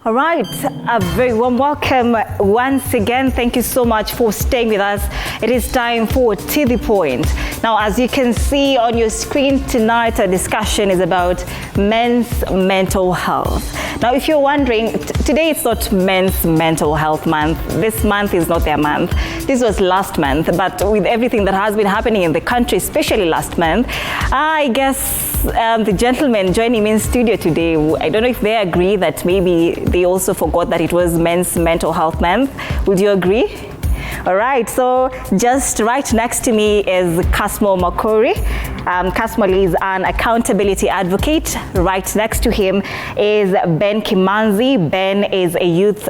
All right, a very warm welcome once again. Thank you so much for staying with us. It is time for To The Point. Now, as you can see on your screen tonight, our discussion is about men's mental health. Now, if you're wondering, today it's not Men's Mental Health Month. This month is not their month. This was last month, but with everything that has been happening in the country, especially last month, I guess the gentlemen joining me in studio today, I don't know if they agree that maybe they also forgot that it was Men's Mental Health Month. Would you agree? All right, so just right next to me is Kasmo Makori. Kasmo is an accountability advocate. Right next to him is Ben Kimanzi. Ben is a youth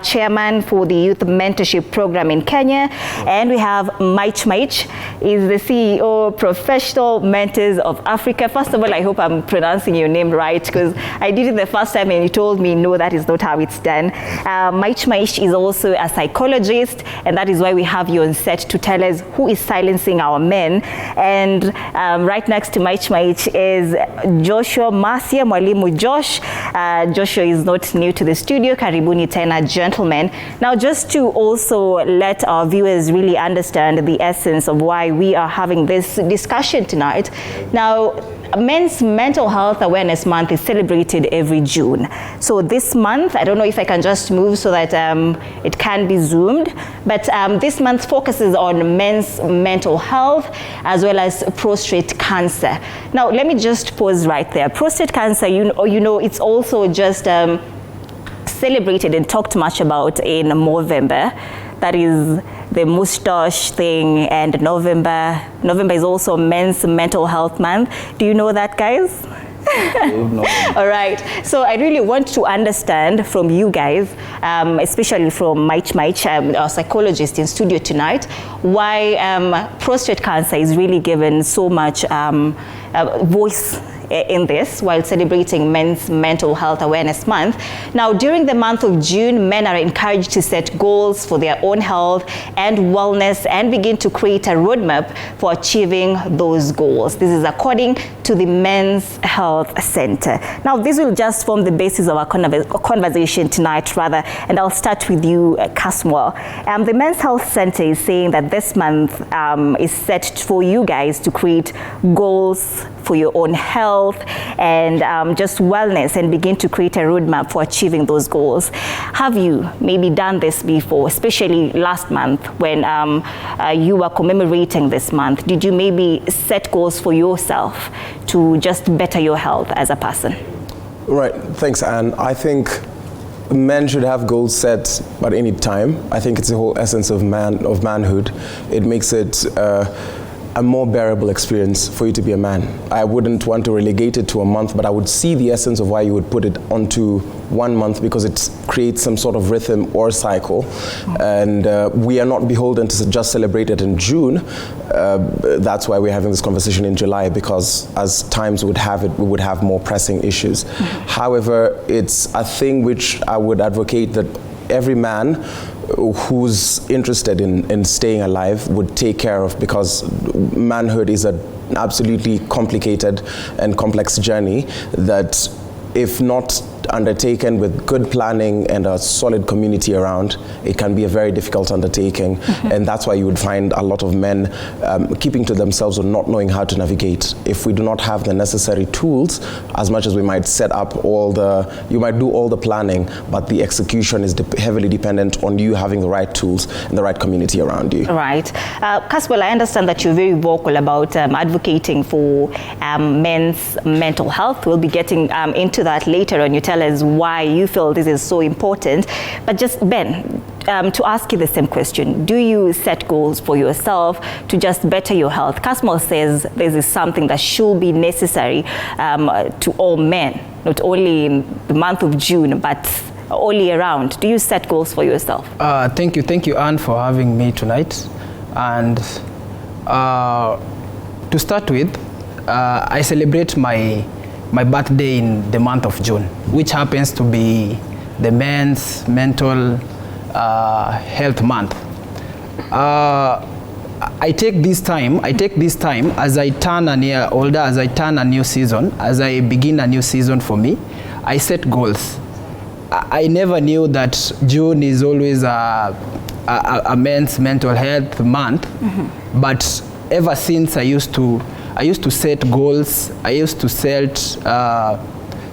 chairman for the Youth Mentorship Program in Kenya. And we have Maich Maich, is the CEO, Professional Mentors of Africa. First of all, I hope I'm pronouncing your name right, because I did it the first time and you told me, no, that is not how it's done. Maich Maich is also a psychologist, and that is why we have you on set to tell us who is silencing our men. And right next to Maich Maich is Joshua Masia, Mwalimu Josh. Joshua is not new to the studio. Karibuni tena, gentlemen. Now, just to also let our viewers really understand the essence of why we are having this discussion tonight. Now, Men's Mental Health Awareness Month is celebrated every June. So this month, I don't know if I can just move so that it can be zoomed, but this month focuses on men's mental health as well as prostate cancer. Now, let me just pause right there. Prostate cancer, you know, it's also just celebrated and talked much about in November. That is the mustache thing, and November is also Men's Mental Health Month. Do you know that, guys? All right, so I really want to understand from you guys, especially from Maich Maich, our psychologist in studio tonight, why prostate cancer is really given so much voice in this while celebrating Men's Mental Health Awareness Month. Now, during the month of June, men are encouraged to set goals for their own health and wellness and begin to create a roadmap for achieving those goals. This is according to the Men's Health Center. Now, this will just form the basis of our conversation tonight, rather, and I'll start with you, Kasmo. The Men's Health Center is saying that this month is set for you guys to create goals for your own health and just wellness and begin to create a roadmap for achieving those goals. Have you maybe done this before, especially last month when you were commemorating this month? Did you maybe set goals for yourself to just better your health as a person? Right, thanks, Anne. I think men should have goals set at any time. I think it's the whole essence of manhood. It makes it a more bearable experience for you to be a man. I wouldn't want to relegate it to a month, but I would see the essence of why you would put it onto 1 month, because it creates some sort of rhythm or cycle. And we are not beholden to just celebrate it in June. That's why we're having this conversation in July, because as times would have it, we would have more pressing issues. However, it's a thing which I would advocate that every man who's interested in staying alive would take care of, because manhood is an absolutely complicated and complex journey that, if not undertaken with good planning and a solid community around, it can be a very difficult undertaking. And that's why you would find a lot of men keeping to themselves or not knowing how to navigate. If we do not have the necessary tools, as much as we might set up you might do all the planning, but the execution is heavily dependent on you having the right tools and the right community around you. Right. Kaswell, I understand that you're very vocal about advocating for men's mental health. We'll be getting into that later on. You tell us why you feel this is so important. But just, Ben, to ask you the same question, do you set goals for yourself to just better your health? Kasmo says this is something that should be necessary to all men, not only in the month of June, but all year round. Do you set goals for yourself? Thank you, Anne, for having me tonight. And to start with, I celebrate my birthday in the month of June, which happens to be the Men's Mental Health Month. I take this time as I turn a year older, as I turn a new season, as I begin a new season for me. I set goals. I never knew that June is always a men's mental health month. But ever since I used to set goals. I used to set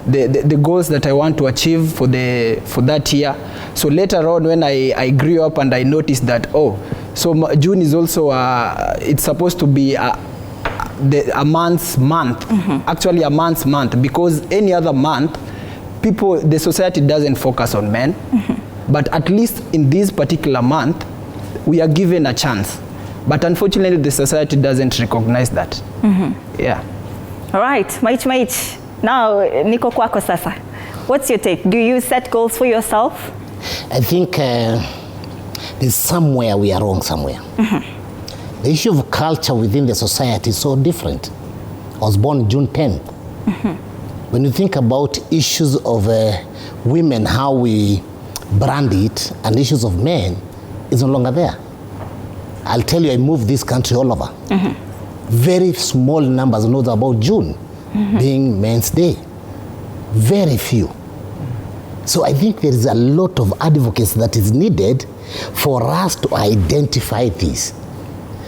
the goals that I want to achieve for that year. So later on, when I grew up and I noticed that, so June is also it's supposed to be a month's month, actually a month's month, because any other month, the society doesn't focus on men, but at least in this particular month, we are given a chance. But unfortunately, the society doesn't recognize that. Yeah. All right, Maich. Now, niko kwako sasa. What's your take? Do you set goals for yourself? I think there's somewhere we are wrong somewhere. The issue of culture within the society is so different. I was born June 10th. When you think about issues of women, how we brand it, and issues of men, it's no longer there. I'll tell you, I moved this country all over. Very small numbers know about June being Men's Day. Very few. So I think there is a lot of advocacy that is needed for us to identify this.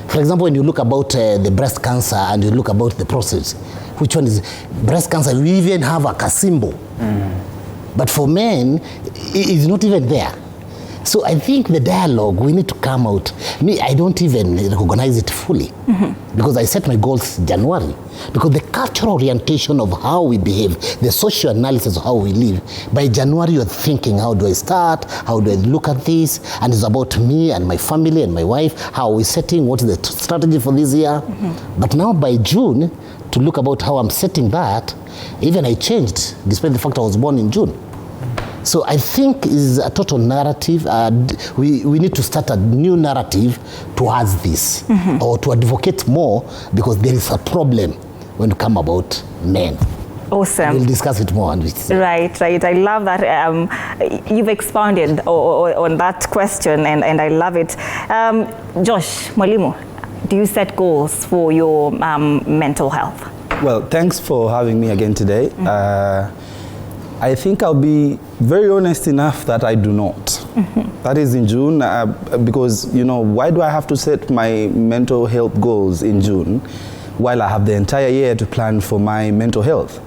For example, when you look about the breast cancer and you look about the process, which one is breast cancer? We even have a symbol. But for men, it is not even there. So I think the dialogue, we need to come out. Me, I don't even recognize it fully because I set my goals January. Because the cultural orientation of how we behave, the social analysis of how we live, by January you're thinking, how do I start? How do I look at this? And it's about me and my family and my wife. How are we setting? What is the strategy for this year? But now by June, to look about how I'm setting that, even I changed, despite the fact I was born in June. So I think is a total narrative. We need to start a new narrative towards this, or to advocate more, because there is a problem when you come about men. Awesome. We'll discuss it more. Right. I love that. You've expounded on that question, and I love it. Josh, Mwalimu, do you set goals for your mental health? Well, thanks for having me again today. I think I'll be very honest enough that I do not. That is in June, because, why do I have to set my mental health goals in June while I have the entire year to plan for my mental health?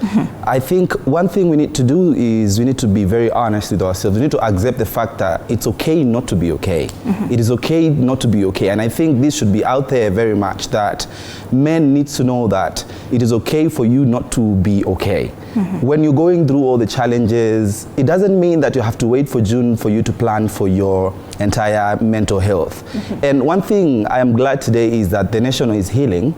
I think one thing we need to do is we need to be very honest with ourselves. We need to accept the fact that it's okay not to be okay. It is okay not to be okay. And I think this should be out there very much, that men need to know that it is okay for you not to be okay. When you're going through all the challenges, it doesn't mean that you have to wait for June for you to plan for your entire mental health. And one thing I am glad today is that the nation is healing.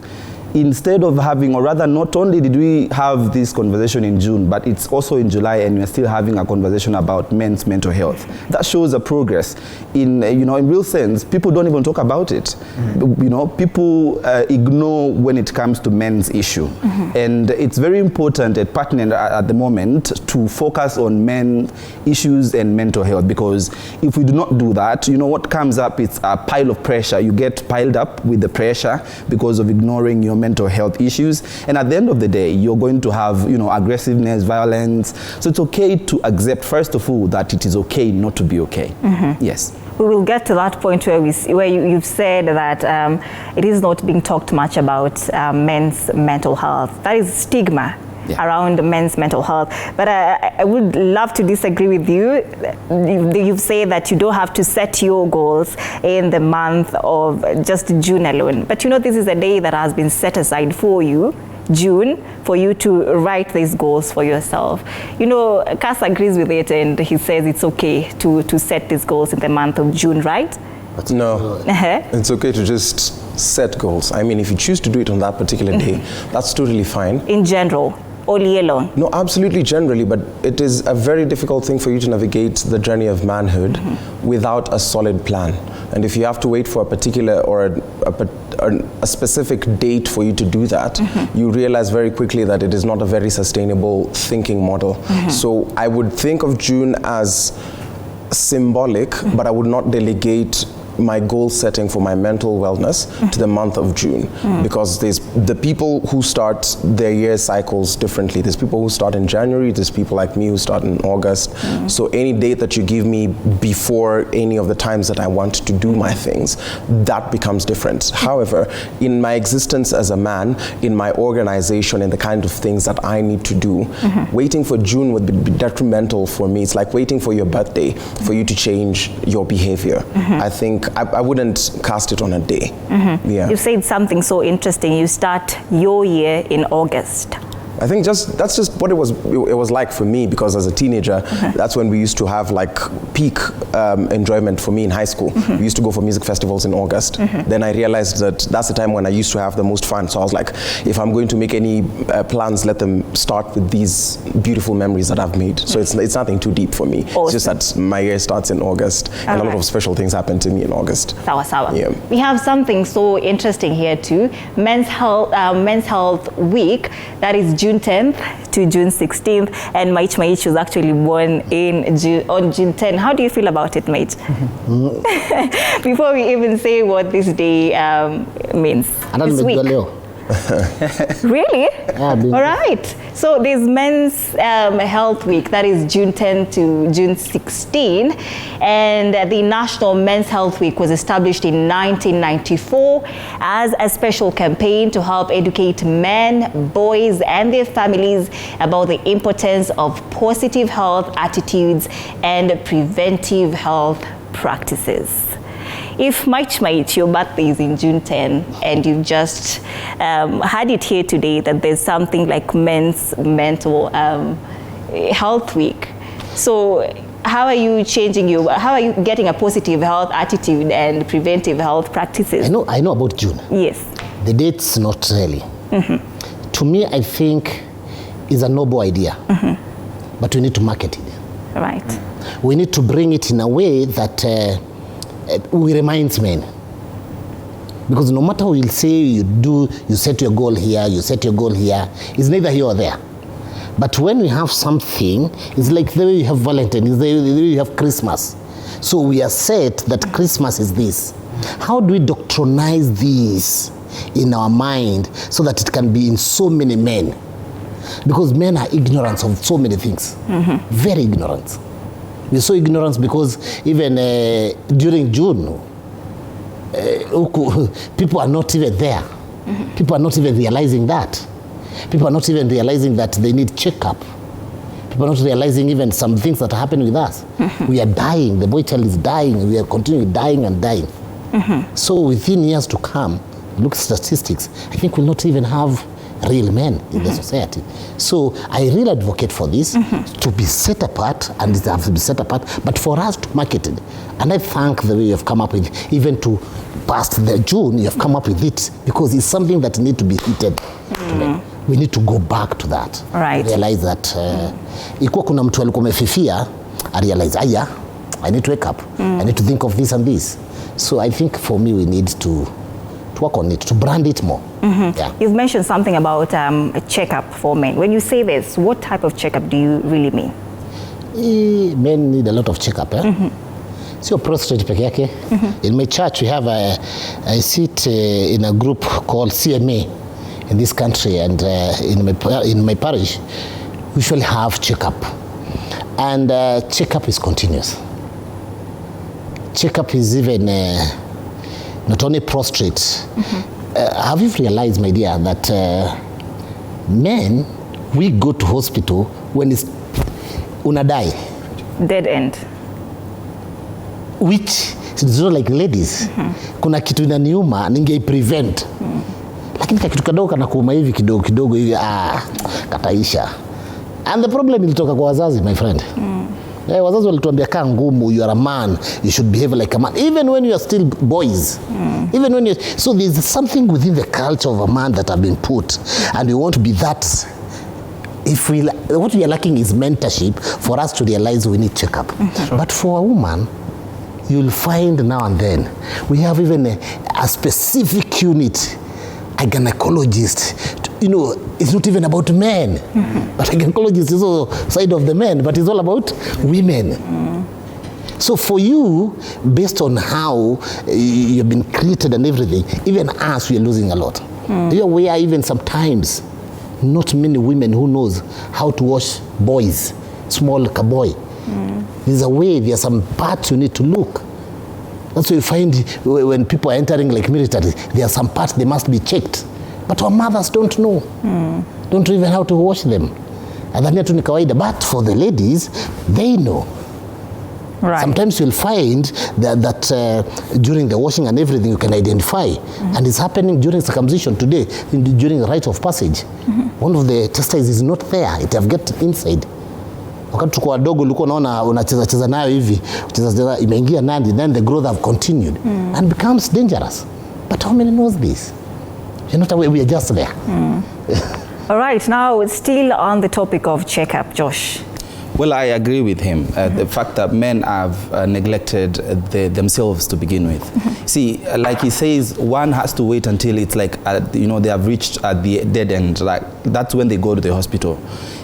Instead of having, or rather, not only did we have this conversation in June, but it's also in July, and we're still having a conversation about men's mental health. That shows a progress. In real sense, people don't even talk about it. People ignore when it comes to men's issue. And it's very important at partner at the moment to focus on men's issues and mental health, because if we do not do that, what comes up, it's a pile of pressure. You get piled up with the pressure because of ignoring your mental health issues, and at the end of the day, you're going to have, aggressiveness, violence. So it's okay to accept, first of all, that it is okay not to be okay. Yes. We will get to that point where you've said that it is not being talked much about men's mental health. That is stigma around men's mental health. But I would love to disagree with you. You've said that you don't have to set your goals in the month of just June alone. But this is a day that has been set aside for you, June, for you to write these goals for yourself. Cass agrees with it, and he says it's okay to set these goals in the month of June, right? No, it's okay to just set goals. I mean, if you choose to do it on that particular day, that's totally fine. In general, all year long? No, absolutely generally, but it is a very difficult thing for you to navigate the journey of manhood without a solid plan. And if you have to wait for a particular or a specific date for you to do that, you realize very quickly that it is not a very sustainable thinking model. So I would think of June as symbolic, but I would not delegate my goal setting for my mental wellness to the month of June, because there's the people who start their year cycles differently. There's people who start in January, there's people like me who start in August. So any date that you give me before any of the times that I want to do my things, that becomes different. However, in my existence as a man, in my organization, and the kind of things that I need to do, waiting for June would be detrimental for me. It's like waiting for your birthday for you to change your behavior. I think I wouldn't cast it on a day. Yeah. You said something so interesting. You start your year in August. I think that's just what it was like for me, because as a teenager, that's when we used to have like peak enjoyment for me in high school. We used to go for music festivals in August. Then I realized that that's the time when I used to have the most fun. So I was like, if I'm going to make any plans, let them start with these beautiful memories that I've made. So it's nothing too deep for me. Awesome. It's just that my year starts in August, and a lot of special things happen to me in August. Sawa sawa. Yeah. We have something so interesting here too. Men's Health Week, that is June 10th to June 16th, and Maich was actually born on June 10. How do you feel about it, Maich? Before we even say what this day means. This week. Really? All right. So there's Men's Health Week, that is June 10 to June 16. And the National Men's Health Week was established in 1994 as a special campaign to help educate men, boys, and their families about the importance of positive health attitudes and preventive health practices. If Maich, your birthday is in June 10, and you just had it here today that there's something like Men's Mental Health Week. So how are you how are you getting a positive health attitude and preventive health practices? I know about June. Yes. The date's not really. To me, I think it's a noble idea, but we need to market it. Right. We need to bring it in a way that we remind men, because no matter what you'll say, you set your goal here, it's neither here or there. But when we have something, it's like the way you have Valentine, it's the way you have Christmas. So we are set that Christmas is this. How do we doctrinize this in our mind so that it can be in so many men? Because men are ignorant of so many things, very ignorant. We're so ignorant because even during June, people are not even there. People are not even realizing that. People are not even realizing that they need checkup. People are not realizing even some things that are happening with us. We are dying. The boy child is dying. We are continuing dying and dying. So within years to come, look at statistics, I think we'll not even have real men in the society. So I really advocate for this to be set apart, and it has to be set apart, but for us to market it. And I thank the way you have come up with, even to past the June, you have come up with it, because it's something that needs to be heated. We need to go back to that. Right. Realize that ikuwa kuna mtu alikuwa amefifia, I realize, I need to wake up. I need to think of this and this. So I think for me, we need to work on it, to brand it more. Yeah. You've mentioned something about a checkup for men. When you say this, what type of checkup do you really mean? Men need a lot of checkup. So prostate peke yake. In my church, we have I sit in a group called CMA in this country, and in my parish, we usually have checkup. And checkup is continuous. Checkup is even not only prostate. Have you realized, my dear, that men, we go to hospital when it's unadai. Dead end. Which is not like ladies. Kuna kitu inaniuma, ninge-prevent. Lakini kitu kadogo kanakuuma hivi kidogo hivi, kataisha. And the problem ilitoka kwa wazazi, my friend. Wazazi walituambia kaa ngumu, you are a man, you should behave like a man, even when you are still boys. Even when you, so there's something within the culture of a man that have been put, and we want to be that. If what we are lacking is mentorship for us to realize we need checkup. But for a woman, you'll find now and then, we have even a specific unit, a gynecologist. You know, it's not even about men, but a gynecologist is also side of the men, but it's all about women. So for you, based on how you've been created and everything, even us, we are losing a lot. We are even sometimes not many women who knows how to wash boys, small boy. There's a way, there's some parts you need to look. That's why you find when people are entering like military, there are some parts they must be checked. But our mothers don't know. Don't even how to wash them. But for the ladies, they know. Right. Sometimes you'll find that during the washing and everything you can identify. And it's happening during circumcision today, during the rite of passage. One of the testes is not there, it have get inside. Wakati tuko wadogo ulikuwa unaona unacheza nayo hivi, ucheza imeingia ndani, then the growth have continued and becomes dangerous. But how many knows this? You're not aware, we are just there. All right, now still on the topic of checkup, Josh. Well, I agree with him. The fact that men have neglected themselves to begin with. See, like he says, one has to wait until it's like, they have reached at the dead end. Like, that's when they go to the hospital.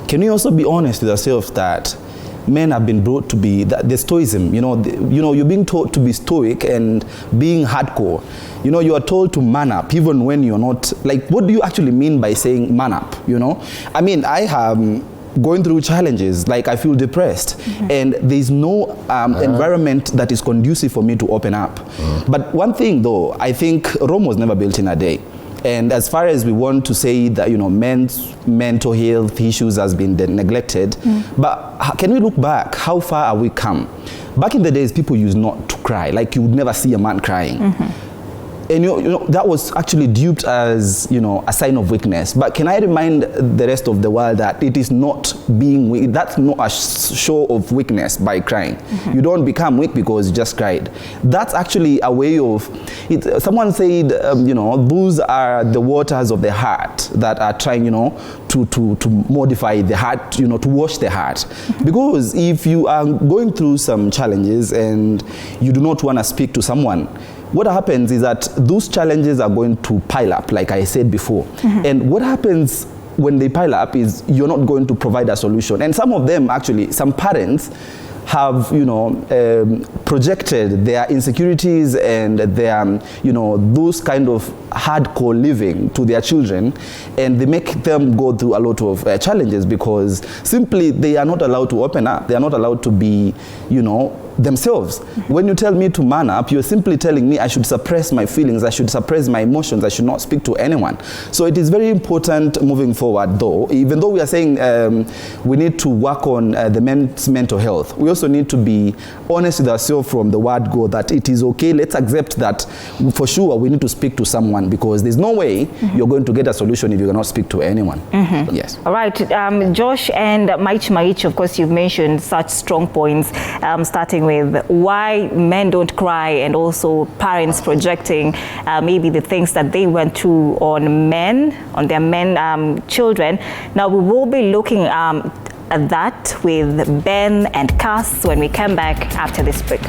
Can we also be honest with ourselves that men have been brought to be, the stoicism, you're being taught to be stoic and being hardcore. You are told to man up even when you're not, like, what do you actually mean by saying man up, I mean, I have going through challenges, like I feel depressed, and there's no environment that is conducive for me to open up. But one thing though, I think Rome was never built in a day. And as far as we want to say that, men's mental health issues has been neglected, but can we look back? How far have we come? Back in the days, people used not to cry. Like, you would never see a man crying. And that was actually duped as, a sign of weakness. But can I remind the rest of the world that it is not being weak, that's not a show of weakness by crying. You don't become weak because you just cried. That's actually a way of, someone said, those are the waters of the heart that are trying, to modify the heart, to wash the heart. Because if you are going through some challenges and you do not want to speak to someone, what happens is that those challenges are going to pile up, like I said before. And what happens when they pile up is you're not going to provide a solution. And some of them, actually, some parents have, projected their insecurities and their, those kind of hardcore living to their children, and they make them go through a lot of challenges because simply they are not allowed to open up. They are not allowed to be, themselves. When you tell me to man up, you're simply telling me I should suppress my feelings, I should suppress my emotions, I should not speak to anyone. So it is very important moving forward though, even though we are saying we need to work on the men's mental health, we also need to be honest with ourselves from the word go that it is okay, let's accept that for sure we need to speak to someone because there's no way you're going to get a solution if you cannot speak to anyone. Yes. All right, Josh and Maich, of course you've mentioned such strong points, starting with why men don't cry and also parents projecting maybe the things that they went through on their men children. Now we will be looking at that with Ben and Cass when we come back after this break.